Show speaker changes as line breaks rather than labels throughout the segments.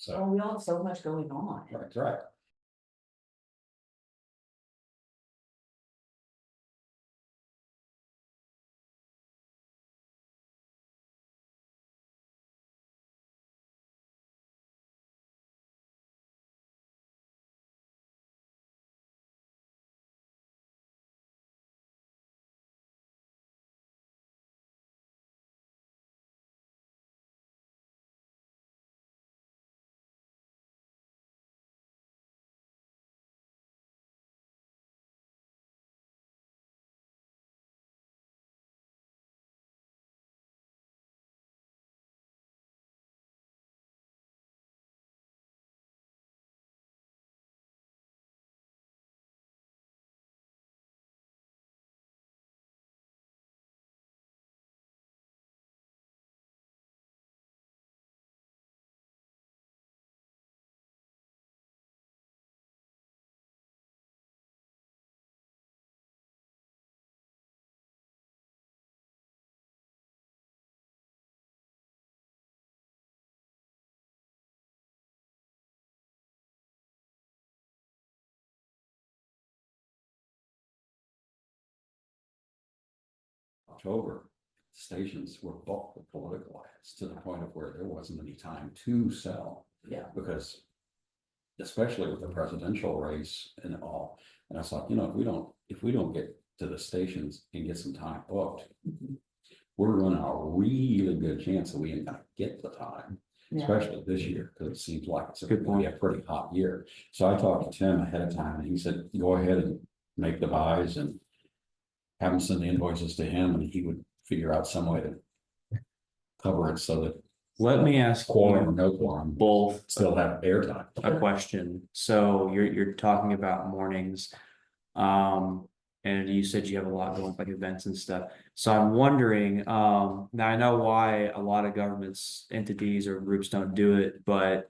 So,
Oh, we all have so much going on.
that's right. October, stations were booked with political ads to the point of where there wasn't any time to sell.
Yeah.
Because especially with the presidential race and all, and I thought, if we don't get to the stations and get some time booked, we're running a really good chance that we ain't gonna get the time.
Yeah.
Especially this year, because it seems like it's
Good
gonna be a pretty hot year. So I talked to Tim ahead of time and he said, go ahead and make the buys and have him send the invoices to him and he would figure out some way to cover it so that
Let me ask
quorum or
you
no quorum
both
still have airtime.
a question. So you're talking about mornings. And you said you have a lot going, like events and stuff. So I'm wondering, now I know why a lot of governments, entities or groups don't do it, but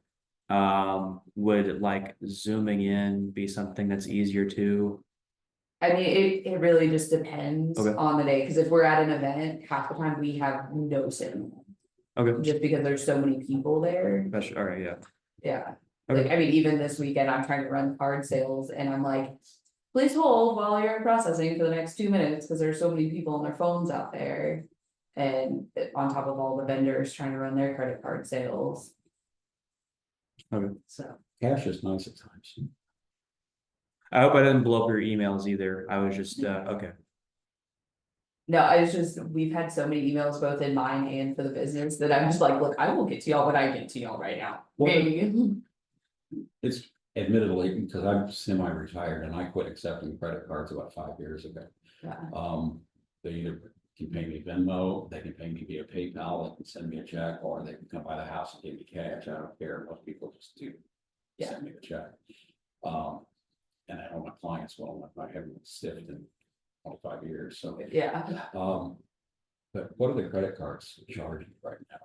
would like zooming in be something that's easier to?
I mean, it really just depends
Okay.
on the day, because if we're at an event, half the time we have no signal.
Okay,
Just because there's so many people there.
that's, all right, yeah.
Yeah.
Okay.
Like, I mean, even this weekend, I'm trying to run card sales and I'm like, please hold while you're processing for the next 2 minutes, because there's so many people on their phones out there. And on top of all the vendors trying to run their credit card sales.
Okay.
So,
Cash is nice at times.
I hope I didn't blow up your emails either. I was just, okay.
no, it's just, we've had so many emails both in mine and for the business that I'm just like, look, I will get to y'all when I get to y'all right now.
Well, It's admittedly, because I'm semi-retired and I quit accepting credit cards about 5 years ago.
Yeah.
They either can pay me Venmo, they can pay me via PayPal, they can send me a check, or they can come by the house and give me cash. I don't care. Most people just do
Yeah.
send me the check. And I know my clients well, I haven't stiffed in 25 years, so.
Yeah,
But what are the credit cards charging right now?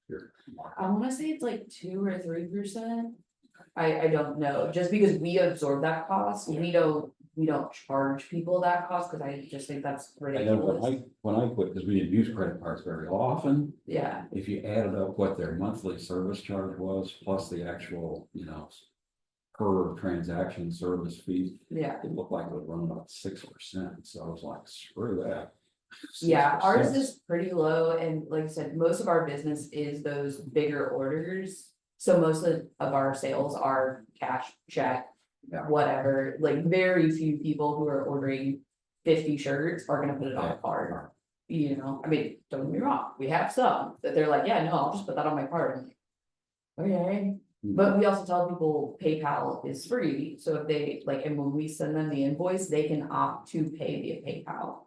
Your market?
I wanna say it's like 2 or 3%. I don't know, just because we absorb that cost, we don't charge people that cost, cause I just think that's
I know
ridiculous.
when I quit, because we didn't use credit cards very often,
Yeah,
if you added up what their monthly service charge was, plus the actual, per transaction service fee,
yeah,
it looked like it would run about 6%, so I was like, screw that.
yeah, ours
6%.
is pretty low, and like I said, most of our business is those bigger orders. So most of our sales are cash, check,
Yeah.
whatever, like very few people who are ordering 50 shirts are gonna put it on a card. I mean, don't get me wrong, we have some that they're like, yeah, no, I'll just put that on my card. I'm like, okay, but we also tell people PayPal is free, so if they like, and when we send them the invoice, they can opt to pay via PayPal.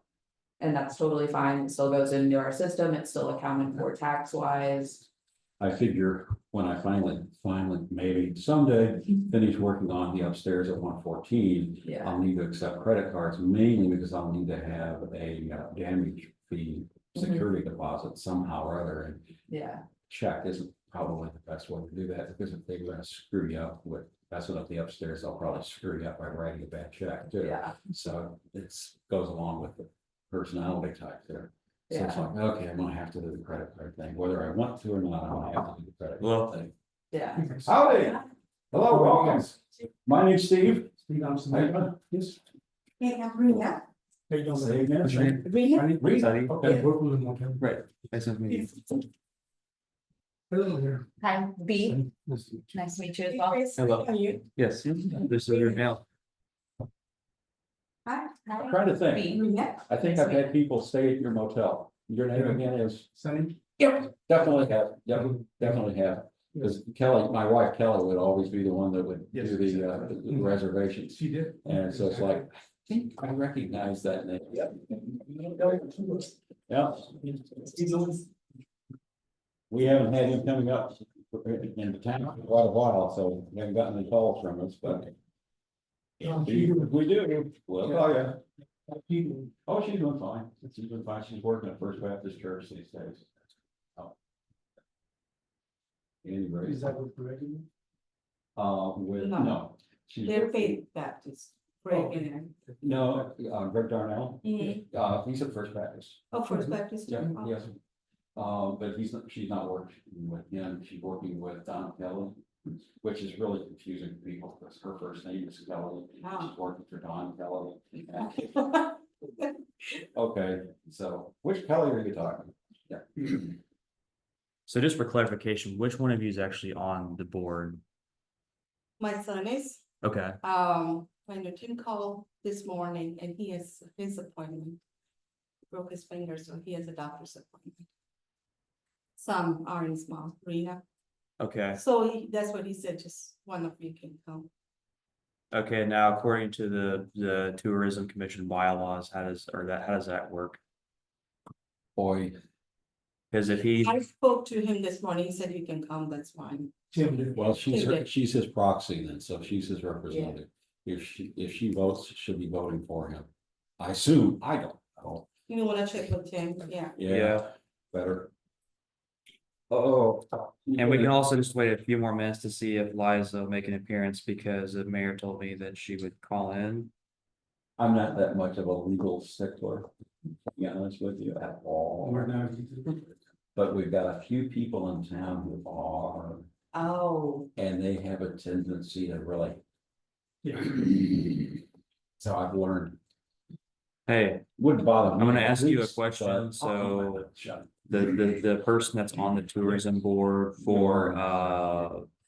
And that's totally fine, it still goes into our system, it's still accounted for tax wise.
I figure when I finally, maybe someday finish working on the upstairs at 114,
Yeah,
I'll need to accept credit cards mainly because I'll need to have a damage fee security deposit somehow or other. And
yeah,
check isn't probably the best way to do that, because if they're gonna screw you up with messing up the upstairs, they'll probably screw you up by writing a bad check too.
yeah,
So goes along with the personality type there. So it's
yeah,
like, okay, I'm gonna have to do the credit card thing, whether I want to or not, I'm gonna have to do the credit
Well,
card thing.
Yeah.
Howdy, hello, welcome. My name's Steve.
Steve, I'm
How you
Steve.
doing? Yes.
Hey, I'm Rina.
How you doing?
Say again.
What's your name?
Rina?
Rita,
Sorry.
okay.
Okay, work with them, okay.
Right. Nice to meet you.
Hello there.
Hi, B,
Nice to meet you.
nice to meet you as well.
Hello.
How are you?
Yes, this is your mail.
Hi.
I'm trying to think.
B.
Rina?
I think I've had people stay at your motel. Your name again is,
Sunny?
definitely have, definitely have. Because Kelly, my wife Kelly would always be the one that would
Yes,
do the
exactly.
reservations.
She did.
And so it's like, I think I recognize that name. Yep. Yeah. We haven't had him coming up in the town for quite a while, so we haven't gotten any calls from us, but. We do, well, oh yeah. Oh, she's doing fine. She's doing fine. She's working at First Baptist Church these days. Oh. Anyway,
Is that what the regular?
with,
No.
no. She's
They're
working-
Faith Baptist. Greg and
No, Greg Darnell,
Mhm.
he's at First Baptist.
Oh, First Baptist.
Yeah,
Oh.
yes. But she's not working with him. She's working with Don Kelly, which is really confusing to people because her first name is Kelly.
Ah.
She's working for Don Kelly. Okay, so which Kelly are you talking? Yeah.
So just for clarification, which one of you is actually on the board?
My son is,
Okay,
I know Tim called this morning and he has his appointment. Broke his finger, so he has a doctor's appointment. Some are in small, Rena.
okay,
So that's what he said, just one of you can come.
okay, now according to the tourism commission bylaws, how does that work?
Boy,
Cause if he,
I spoke to him this morning, he said you can come, that's fine.
Tim did.
well, she's
Okay.
she's his proxy then, so she's his representative. If she votes, she'll be voting for him. I assume, I don't know.
You wanna check with Tim, yeah.
yeah,
Better. Oh.
and we can also just wait a few more minutes to see if Liza will make an appearance because the mayor told me that she would call in.
I'm not that much of a legal stickler, to be honest with you, at all.
We're now.
But we've got a few people in town who are,
Oh.
and they have a tendency to really.
Yeah.
So I've learned,
Hey,
wouldn't bother me.
I'm gonna
at
ask you a
least,
question,
but I'll
so-
shut
the person that's on the tourism board for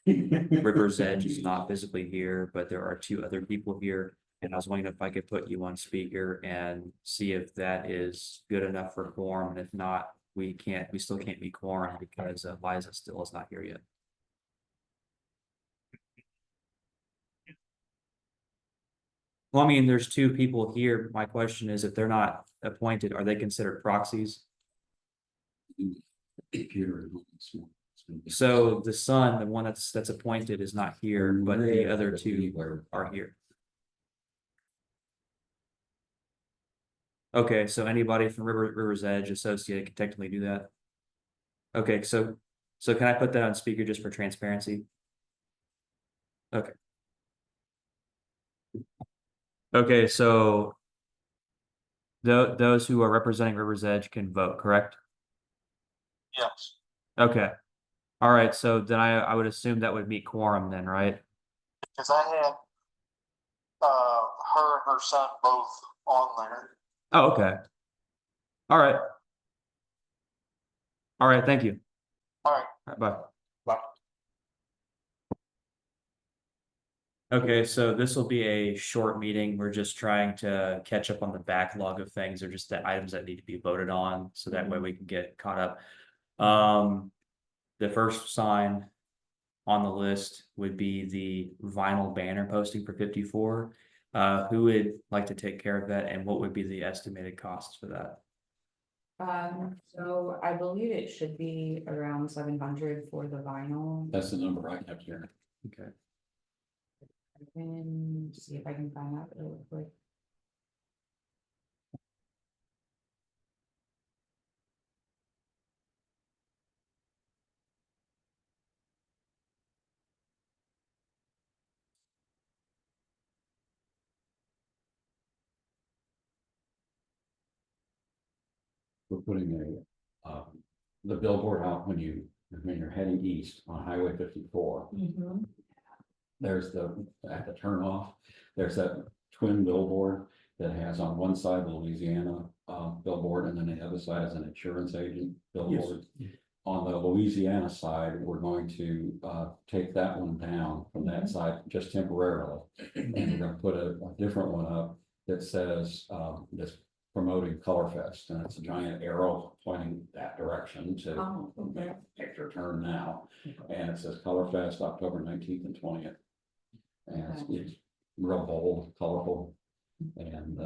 River's Edge is not physically here, but there are two other people here. And I was wondering if I could put you on speaker and see if that is good enough for quorum, and if not, we still can't be quorum because Liza still is not here yet. Well, I mean, there's two people here. My question is, if they're not appointed, are they considered proxies?
Computer.
So the son, the one that's appointed is not here, but the other two are here. Okay, so anybody from River's Edge Associated can technically do that. Okay, so can I put that on speaker just for transparency? Okay. Okay, so those who are representing River's Edge can vote, correct?
Yes,
Okay. All right, so then I would assume that would meet quorum then, right?
because I had her and her son both on there.
Oh, okay. All right. All right, thank you.
All right.
All right, bye.
Bye.
Okay, so this will be a short meeting. We're just trying to catch up on the backlog of things or just the items that need to be voted on, so that way we can get caught up. The first sign on the list would be the vinyl banner posting for 54. Who would like to take care of that, and what would be the estimated costs for that?
So I believe it should be around 700 for the vinyl.
That's the number I kept hearing.
Okay.
And see if I can find that real quick.
We're putting the billboard out when you when you're heading east on Highway 54, there's at the turnoff, there's that twin billboard that has on one side the Louisiana billboard, and then the other side is an insurance agent billboard. On the Louisiana side, we're going to take that one down from that side just temporarily. And we're gonna put a different one up that says that's promoting Color Fest, and it's a giant arrow pointing that direction to
Oh, okay.
take your turn now. And it says Color Fest, October 19th and 20th. And it's real bold, colorful, and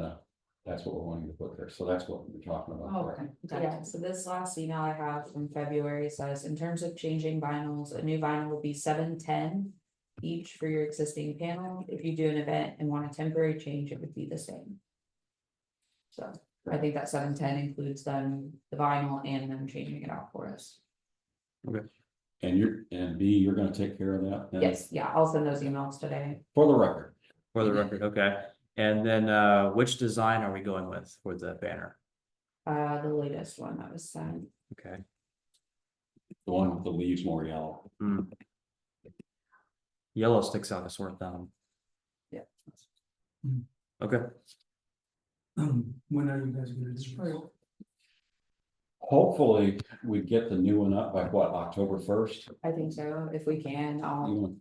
that's what we're wanting to put there. So that's what we're talking about.
Oh,
there.
okay.
Yeah, so this last email I have from February says, in terms of changing vinyls, a new vinyl will be $7.10 each for your existing panel. If you do an event and want a temporary change, it would be the same. So I think that $7.10 includes them, the vinyl and them changing it out for us.
And B, you're gonna take care of that? then?
Yes, yeah, I'll send those emails today.
For the record.
For the record, okay. And then which design are we going with for the banner?
The latest one that was sent.
Okay.
The one with the leaves more yellow.
Hmm. Yellow sticks out a sore thumb.
Yeah.
Okay,
When are you guys gonna do?
Hopefully, we get the new one up by what, October 1st?
I think so, if we can, I'll,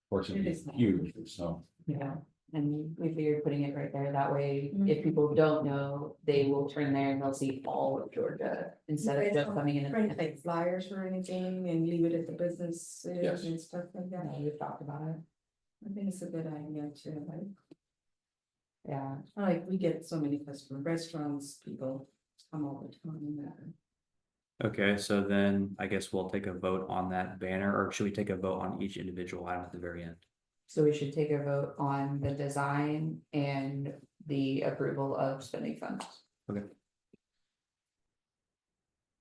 Of course,
It
it's
is nice.
huge, so.
yeah. And we figured putting it right there, that way,
Mhm.
if people don't know, they will turn there and they'll see all of Georgia instead of
guys
just
don't
coming in.
Print like flyers or anything and leave it at the businesses
Yes.
and stuff like that.
No, we've talked about it,
I think it's a good idea too, like,
yeah.
like we get so many customers, restaurants, people come all the time that.
okay, so then I guess we'll take a vote on that banner, or should we take a vote on each individual item at the very end?
So we should take a vote on the design and the approval of spending funds.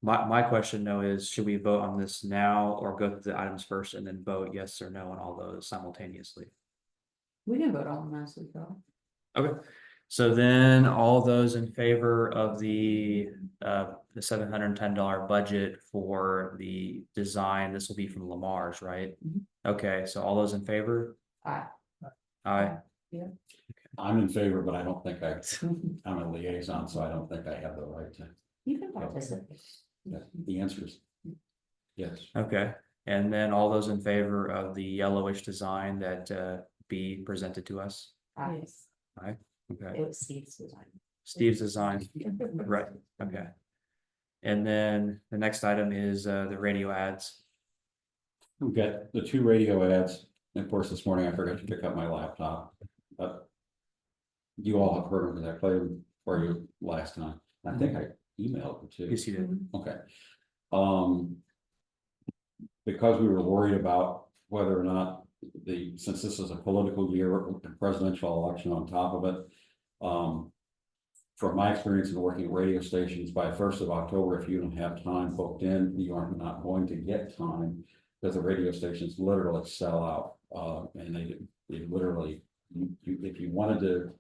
My question though is, should we vote on this now or go through the items first and then vote yes or no on all those simultaneously?
We didn't vote on them last week though.
Okay, so then all those in favor of the $710 budget for the design, this will be from Lamar's, right?
Mhm.
Okay, so all those in favor?
Aye.
Aye,
I'm in favor, but I don't think I'm a liaison, so I don't think I have the right to.
You can participate.
Yeah, the answer is yes.
okay, and then all those in favor of the yellowish design that be presented to us?
Aye.
Yes.
Okay,
It was Steve's design.
Steve's design, right, okay. And then the next item is the radio ads.
We've got the 2 radio ads, and of course, this morning I forgot to pick up my laptop, but. You all have heard of that, I played them for you last time, I think I emailed them too.
You see that?
Okay. Because we were worried about whether or not since this is a political year, with the presidential election on top of it. From my experience in working at radio stations, by 1st of October, if you don't have time booked in, you are not going to get time. Because the radio stations literally sell out, and they literally, if you wanted to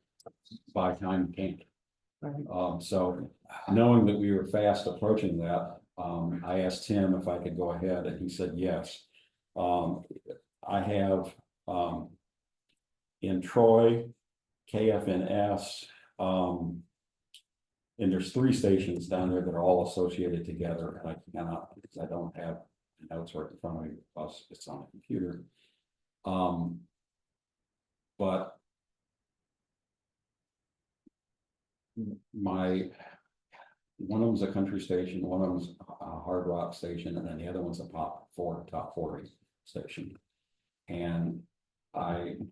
buy time, you can't.
Right.
So knowing that we were fast approaching that, I asked him if I could go ahead and he said yes. I have, in Troy, KFNS, and there's 3 stations down there that are all associated together, and I cannot, because I don't have the notes right in front of me, because it's on the computer. But one of them's a country station, one of them's a hard rock station, and then the other one's a top 40 station. And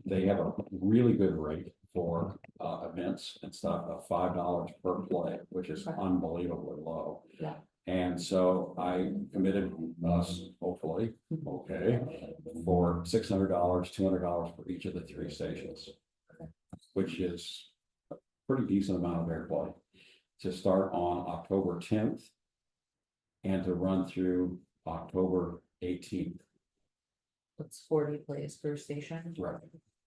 they have a really good rate for events and stuff of $5 per play, which is
Okay.
unbelievably low.
Yeah.
And so I committed us, hopefully, okay, for $600, $200 for each of the 3 stations. Which is a pretty decent amount of airplay to start on October 10th. And to run through October 18th.
It's 40 plays per station.
Right.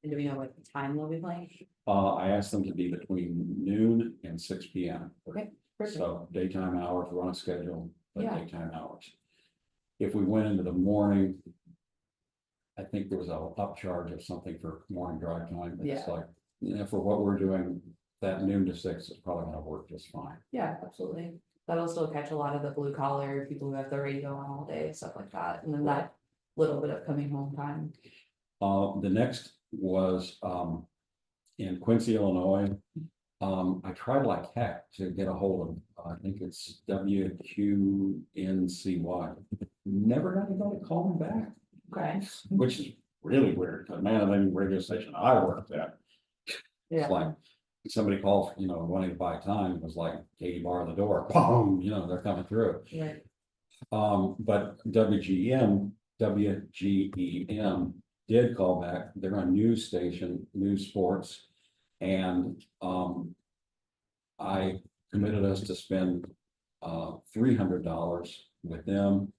And do we know what time they'll be playing?
I asked them to be between noon and 6 p.m.
Okay, perfect.
So daytime hours, we're on a schedule, but
Yeah.
daytime hours. If we went into the morning. I think there was a upcharge of something for morning drive time, but it's
Yeah.
like, for what we're doing, that noon to 6 is probably gonna work just fine.
Yeah, absolutely. That'll still catch a lot of the blue collar, people who have the radio on all day, stuff like that, and then that little bit of coming home time.
The next was, in Quincy, Illinois. I tried like heck to get a hold of, I think it's WQNCY. Never got anybody to call me back,
Okay.
which is really weird, because man, of any radio station I worked at.
Yeah.
It's like, somebody called, wanting to buy time, it was like Katie bar the door, boom, they're coming through.
Right.
But WGEM did call back, they're on news station, news sports. And, I committed us to spend, $300 with them.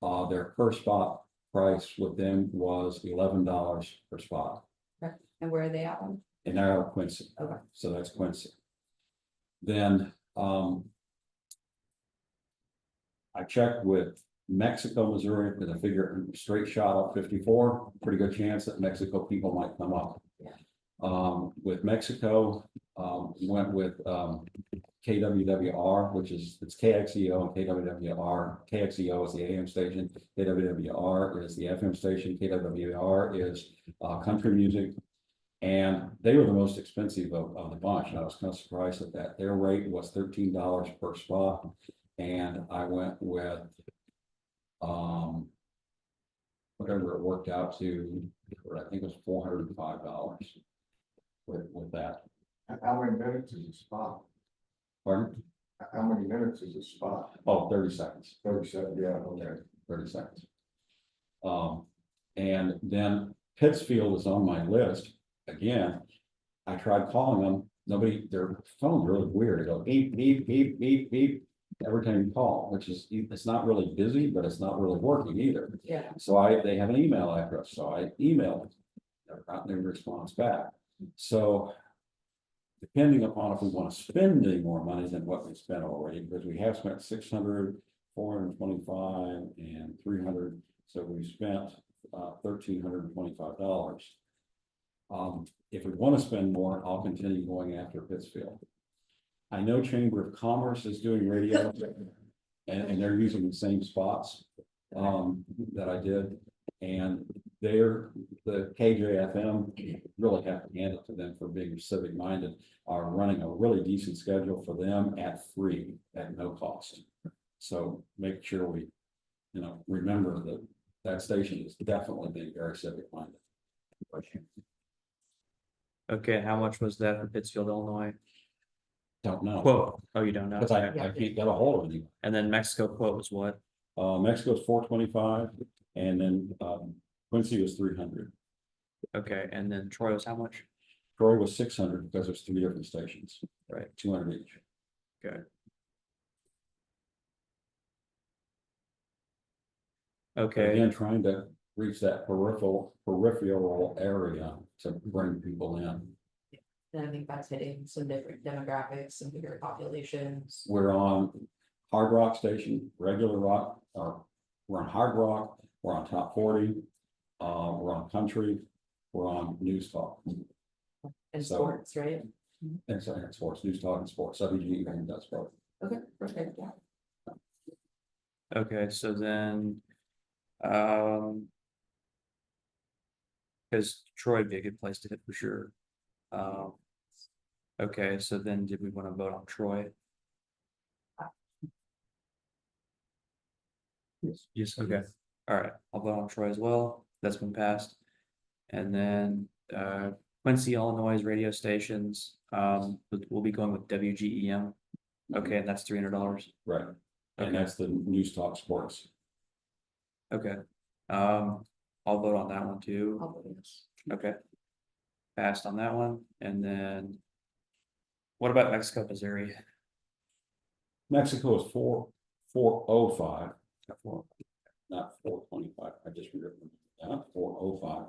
Their per spot price with them was $11 per spot.
And where are they at?
And now Quincy.
Okay.
So that's Quincy. Then, I checked with Mexico, Missouri, because I figure straight shot up 54, pretty good chance that Mexico people might come up.
Yeah.
With Mexico, went with, KWWR, which is, it's KXEO and KWWR. KXEO is the AM station, KWWR is the FM station, KWWR is, country music. And they were the most expensive of the bunch, and I was kind of surprised at that. Their rate was $13 per spot, and I went with, whatever it worked out to, I think it was $405 with that.
How many minutes is a spot?
Pardon?
How many minutes is a spot?
Oh, 30 seconds.
37, yeah, okay.
30 seconds. And then Pittsfield is on my list. Again, I tried calling them, nobody, their phone's really weird. It goes beep, beep, beep, beep, beep. Every time you call, which is, it's not really busy, but it's not really working either.
Yeah.
So they have an email address, so I emailed them. Never gotten any response back. So depending upon if we want to spend any more money than what we spent already, because we have spent 600, 425 and 300. So we spent $1,325. If we want to spend more, I'll continue going after Pittsfield. I know Chamber of Commerce is doing radio and they're using the same spots that I did. And the KJFM, really have to hand it to them for being civic minded, are running a really decent schedule for them at free, at no cost. So make sure we, remember that that station is definitely being very civic minded.
Okay, how much was that for Pittsfield, Illinois?
Don't know.
Quote, oh, you don't know,
Because I
okay.
can't get a hold of anyone.
And then Mexico quote was what?
Mexico's 425 and then Quincy was 300.
Okay, and then Troy was how much?
Troy was 600 because there's 3 different stations.
Right.
200 each.
Okay,
Again, trying to reach that peripheral area to bring people in.
And I think that's hitting some different demographics, some bigger populations.
We're on Hard Rock Station, regular rock, we're on Hard Rock, we're on Top 40, we're on Country, we're on News Talk.
And
So-
sports, right?
And so, and sports, News Talk and sports, WG even does both.
Okay, perfect, yeah.
okay, so then. Cause Troy would be a good place to hit for sure. Okay, so then did we wanna vote on Troy? Yes, okay, alright, I'll vote on Troy as well, that's been passed. And then, Quincy, Illinois radio stations, we'll be going with WGEM. Okay, and that's $300,
Right. And
Okay.
that's the News Talk Sports.
okay. I'll vote on that one too,
I'll vote yes.
okay. Passed on that one, and then. What about Mexico, Missouri?
Mexico is 405, not 425. I just remembered that 405.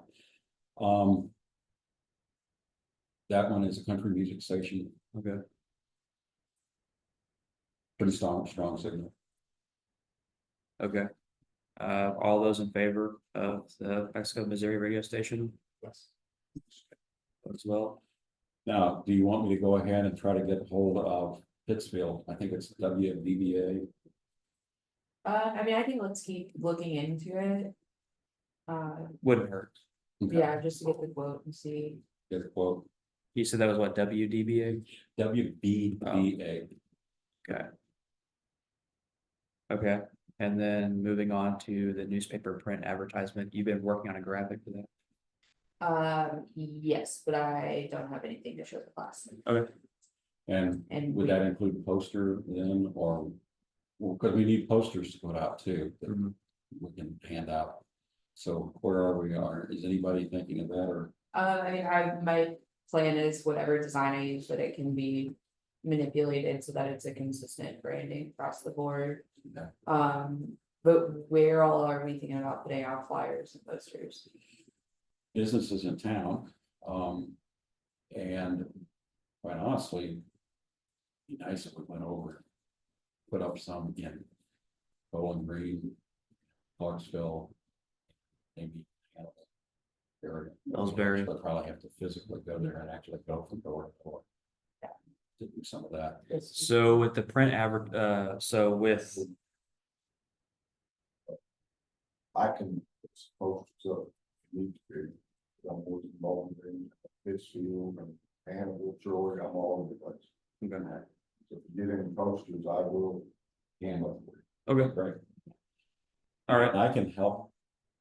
That one is a country music station,
Okay.
pretty strong signal.
Okay. All those in favor of the Mexico, Missouri radio station
Yes.
as well?
Now, do you want me to go ahead and try to get hold of Pittsfield? I think it's WDBA.
I mean, I think let's keep looking into it.
Wouldn't hurt.
Okay,
Yeah, just to get the quote and see.
get a quote,
You said that was what, WDBA?
WBBA.
Okay. Okay, and then moving on to the newspaper print advertisement, you've been working on a graphic for that?
Yes, but I don't have anything to show the class.
Okay.
And
And
would
we-
that include poster then, or, well, because we need posters to put out too, that
Mhm.
we can hand out. So where are we, is anybody thinking of that, or,
I mean, my plan is whatever design I use, that it can be manipulated so that it's a consistent branding across the board.
Okay.
But where all are we thinking about putting out flyers and posters?
businesses in town, and quite honestly. Be nice if we went over. Put up some in Bowling Green, Clarksville. Maybe. Area.
Ellsbury.
But probably have to physically go there and actually go from door to door. To do some of that.
So with the print so with,
I can post up, need to be, I'm working Bowling Green, Pittsfield and Hannibal, Troy, I'm all over the place.
okay,
So if you get any posters, I will handle it.
okay,
Great.
all right,
I can help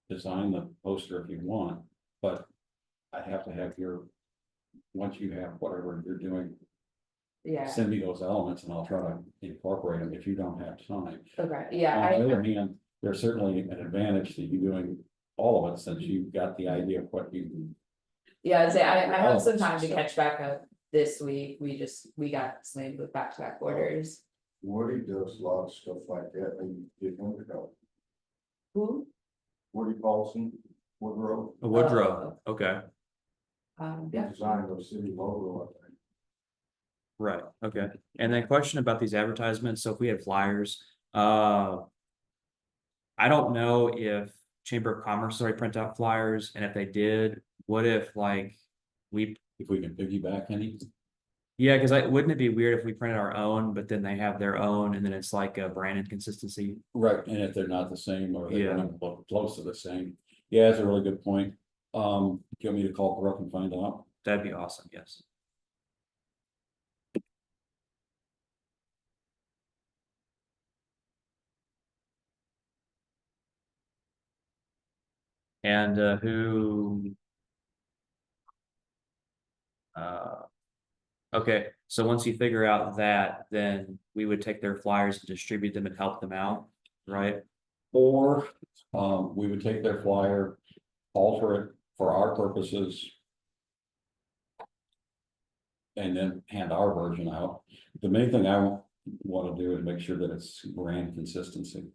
design the poster if you want, but I have to have once you have whatever you're doing,
Yeah,
send me those elements and I'll try to incorporate them if you don't have time.
okay, yeah,
On the
I,
other hand, there's certainly an advantage to you doing all of it since you've got the idea of what you.
yeah, I'd say I have some
Oh,
time to
so-
catch back up this week. We got slammed with back-to-back orders.
Woody does a lot of stuff like that, and you get him to help.
Who?
Woody Paulson, Woodrow,
Woodrow, okay,
he
Yeah,
designed the city logo, I think.
right, okay. And then question about these advertisements, so if we had flyers, I don't know if Chamber of Commerce already print out flyers, and if they did, what if like
If we can piggyback any,
yeah, because wouldn't it be weird if we printed our own, but then they have their own, and then it's like a brand inconsistency?
right, and if they're not the same or they
Yeah.
don't look close to the same. Yeah, that's a really good point. Do you want me to call Brooke and find out?
That'd be awesome, yes. And who? Okay, so once you figure out that, then we would take their flyers and distribute them and help them out, right?
Or, we would take their flyer, alter it for our purposes. And then hand our version out. The main thing I want to do is make sure that it's brand consistency.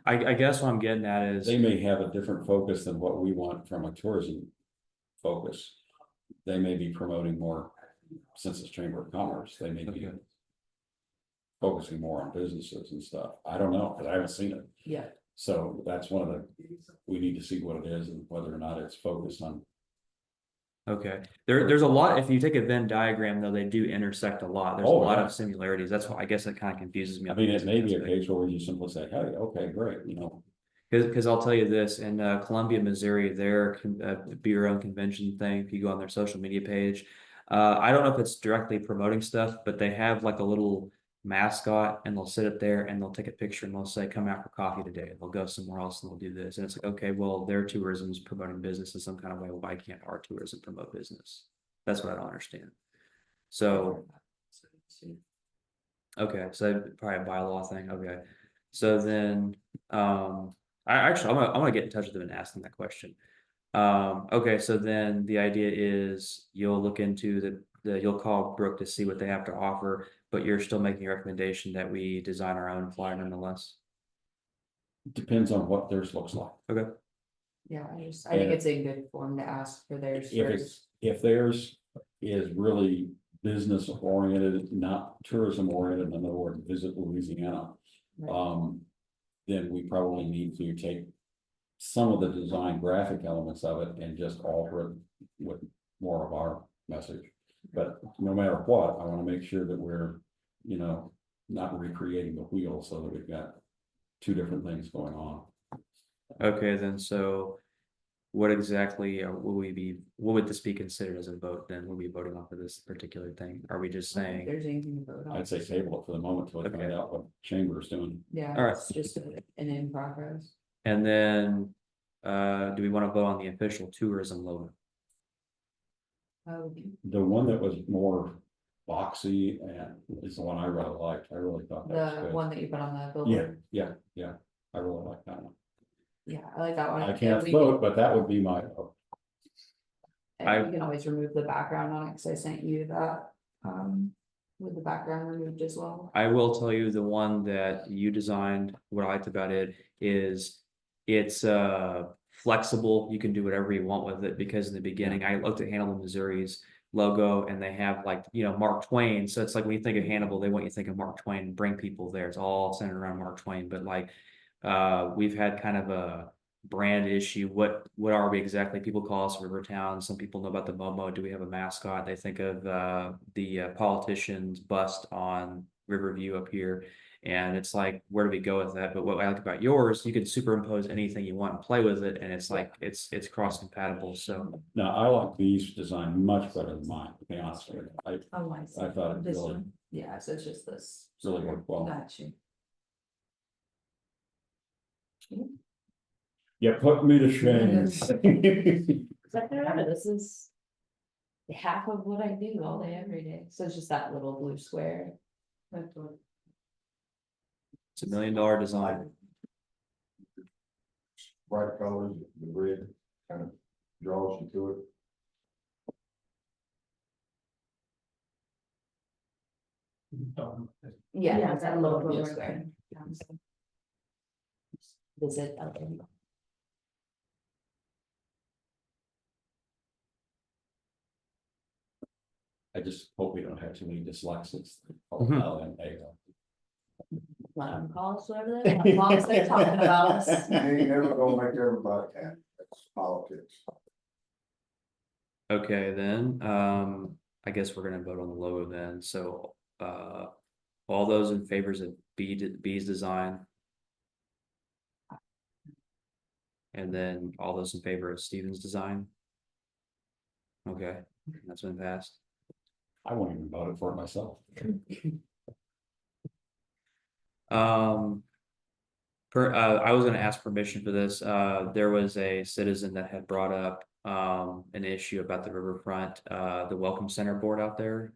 I guess what I'm getting at is,
They may have a different focus than what we want from a tourism focus. They may be promoting more, since it's Chamber of Commerce, they may be
Okay.
focusing more on businesses and stuff. I don't know, because I haven't seen it.
yeah,
So that's one of we need to see what it is and whether or not it's focused on.
okay, there's a lot, if you take a Venn diagram, though, they do intersect a lot, there's a
Oh,
lot
yeah.
of similarities, that's why, I guess that kind of confuses me.
I mean, it may be a case where you simply say, hey, okay, great,
Cause I'll tell you this, in Columbia, Missouri, their Bureau and Convention thing, if you go on their social media page. I don't know if it's directly promoting stuff, but they have like a little mascot and they'll sit up there and they'll take a picture and they'll say, come out for coffee today. They'll go somewhere else and they'll do this. And it's like, okay, well, their tourism is promoting business in some kind of way. Well, why can't our tourism promote business? That's what I don't understand. So, okay, so probably a bylaw thing, okay. So then, I'm gonna get in touch with them and ask them that question. Okay, so then the idea is you'll look into you'll call Brooke to see what they have to offer, but you're still making a recommendation that we design our own flyer nonetheless.
Depends on what theirs looks like.
yeah, I think
Yeah.
it's a good form to ask for theirs
If
first.
it's, if theirs is really business oriented, not tourism oriented, in other words, visit Louisiana.
Right.
Then we probably need to take some of the design graphic elements of it and just alter it with more of our message. But no matter what, I wanna make sure that we're, you know, not recreating the wheel so that we've got two different things going on.
Okay, then, so what exactly what would this be considered as a vote then? Will we be voting off of this particular thing? Are we just
I don't think
saying,
There's anything to vote on.
I'd say table it for the moment till we find
Okay.
out what chamber is doing.
Yeah,
All right.
it's just an in progress.
and then, do we want to vote on the official tourism logo?
The one that was more boxy and is the one I really liked. I really thought that was
The
good.
one that you put on the
Yeah,
billboard.
yeah. I really like that one.
Yeah, I like that one.
I
And
can't
we
vote, but that would be my vote.
And you can always remove the background on it, cause I sent you that, with the background removed as well.
I will tell you the one that you designed, what I liked about it is it's flexible. You can do whatever you want with it because in the beginning, I looked at Hannibal, Missouri's logo and they have like, Mark Twain. So it's like when you think of Hannibal, they want you to think of Mark Twain, bring people there. It's all centered around Mark Twain, but like we've had kind of a brand issue. What are we exactly? People call us Rivertown. Some people know about the Momo. Do we have a mascot? They think of the politician's bust on Riverview up here. And it's like, where do we go with that? But what I like about yours, you can superimpose anything you want and play with it, and it's like it's cross compatible. So
Now, I like these design much better than mine, to be honest with you.
Oh, I see.
I thought it
This
really,
one, yeah, so it's just this.
really worked well.
Got you.
You put me to shame.
But remember, this is half of what I do all day, every day, so it's just that little blue square. That's what.
it's $1 million design.
Bright colors, the red kind of draws you to it.
Yeah, it's that little blue square. Visit.
I just hope we don't have too many dyslexics.
Mhm.
Let them call us whatever they want, as long as they're talking about us.
You ain't never gonna make everybody happy, that's politics.
Okay, then, I guess we're gonna vote on the logo then, so, all those in favors of B's design. And then all those in favor of Steven's design. Okay, that's been passed.
I won't even vote for it myself.
I was gonna ask permission for this, there was a citizen that had brought up, an issue about the riverfront, the Welcome Center board out there.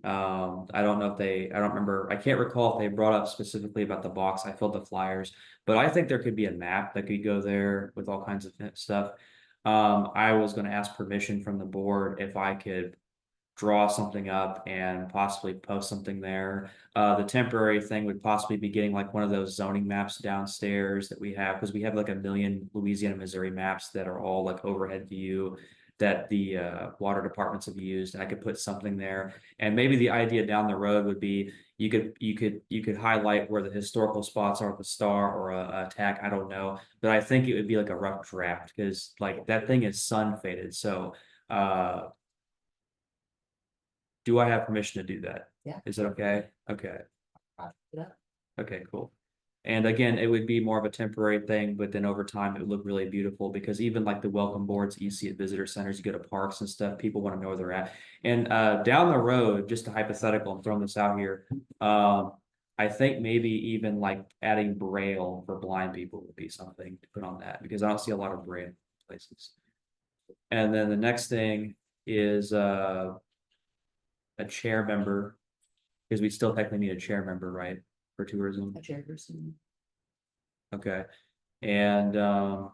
I don't know if I don't remember, I can't recall if they brought up specifically about the box, I filled the flyers, but I think there could be a map that could go there with all kinds of stuff. I was gonna ask permission from the board if I could draw something up and possibly post something there. The temporary thing would possibly be getting like one of those zoning maps downstairs that we have, because we have like 1 million Louisiana, Missouri maps that are all like overhead view that the water departments have used, and I could put something there. And maybe the idea down the road would be you could highlight where the historical spots are with a star or a tag, I don't know. But I think it would be like a rough draft because like that thing is sun faded. So do I have permission to do that?
Yeah.
Is it okay? Okay.
Yeah.
Okay, cool. And again, it would be more of a temporary thing, but then over time it would look really beautiful because even like the welcome boards you see at visitor centers, you go to parks and stuff, people want to know where they're at. And down the road, just a hypothetical, I'm throwing this out here. I think maybe even like adding braille for blind people would be something to put on that because I don't see a lot of braille places. And then the next thing is a chair member, because we still technically need a chair member, right, for tourism?
A chairperson.
Okay, and I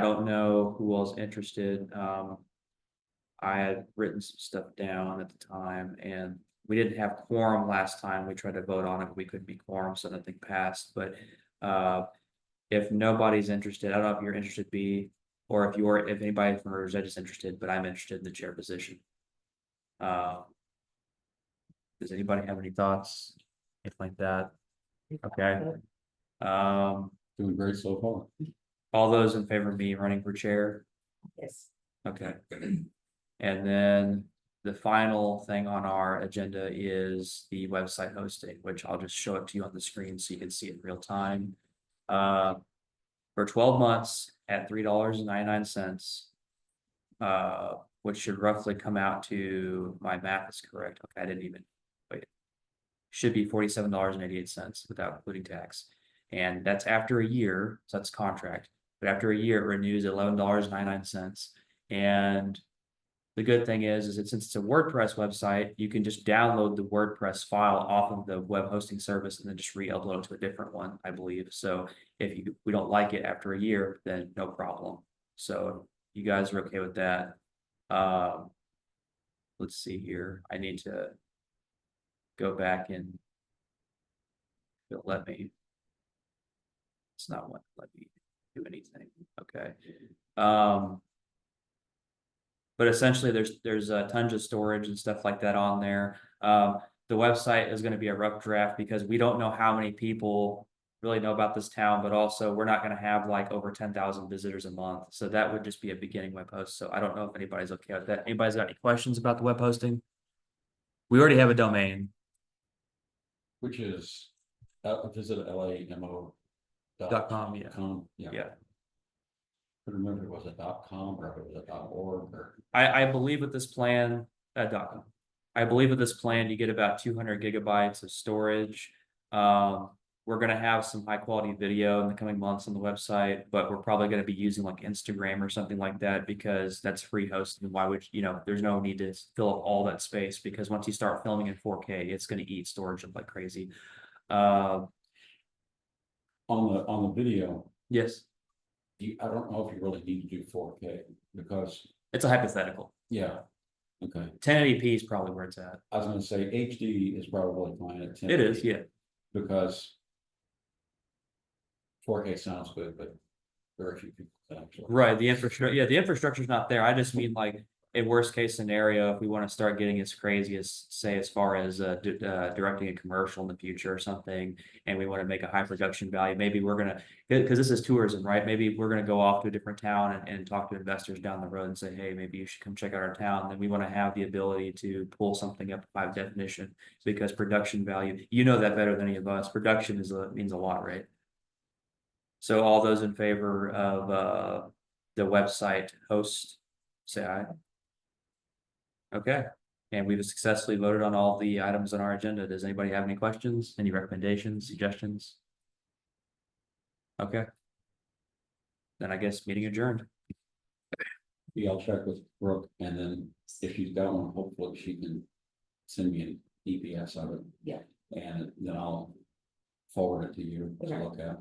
don't know who else interested. I had written some stuff down at the time, and we didn't have quorum last time. We tried to vote on it, but we couldn't be quorum, so nothing passed. But if nobody's interested, I don't know if you're interested, B. or if anybody from River's Edge is interested, but I'm interested in the chair position. Does anybody have any thoughts? Anything like that? Okay.
Doing great so far.
All those in favor of me running for chair?
Yes.
Okay. And then the final thing on our agenda is the website hosting, which I'll just show it to you on the screen so you can see it in real time. For 12 months at $3.99. Which should roughly come out to, my math is correct. Okay, I didn't even wait. Should be $47.88 without including tax. And that's after a year, so that's contract. But after a year, it renews at $11.99. And the good thing is since it's a WordPress website, you can just download the WordPress file off of the web hosting service and then just re-upload it to a different one, I believe. So if we don't like it after a year, then no problem. So you guys are okay with that. Let's see here. I need to go back and it'll let me. It's not what let me do anything. Okay. But essentially there's tons of storage and stuff like that on there. The website is going to be a rough draft because we don't know how many people really know about this town, but also we're not going to have like over 10,000 visitors a month. So that would just be a beginning web host. So I don't know if anybody's okay with that. Anybody's got any questions about the web hosting? We already have a domain.
Which is, visit LAMO.
.com, yeah.
Yeah.
Yeah.
I don't remember if it was a .com or if it was a .org or.
I believe with this plan, .com. I believe with this plan, you get about 200 gigabytes of storage. We're gonna have some high quality video in the coming months on the website, but we're probably gonna be using like Instagram or something like that because that's free hosting. Why would there's no need to fill up all that space because once you start filming in 4K, it's gonna eat storage up like crazy.
On the video,
Yes,
I don't know if you really need to do 4K because,
it's a hypothetical.
yeah, okay.
1080p is probably where it's at.
I was gonna say HD is probably fine at 10.
It is, yeah.
Because 4K sounds good, but very few people actually.
Right, the infrastructure, yeah, the infrastructure's not there. I just mean like a worst case scenario, if we want to start getting as crazy as say as far as directing a commercial in the future or something, and we want to make a high production value, maybe we're gonna, because this is tourism, right? Maybe we're gonna go off to a different town and talk to investors down the road and say, hey, maybe you should come check out our town. Then we want to have the ability to pull something up by definition because production value, that better than any of us. Production means a lot, right? So all those in favor of the website host, say aye. Okay, and we've successfully voted on all the items on our agenda. Does anybody have any questions, any recommendations, suggestions? Okay. Then I guess meeting adjourned.
Yeah, I'll check with Brooke and then if she's got one, hopefully she can send me an EPS of it.
Yeah.
And then I'll forward it to you to
Okay.
look at.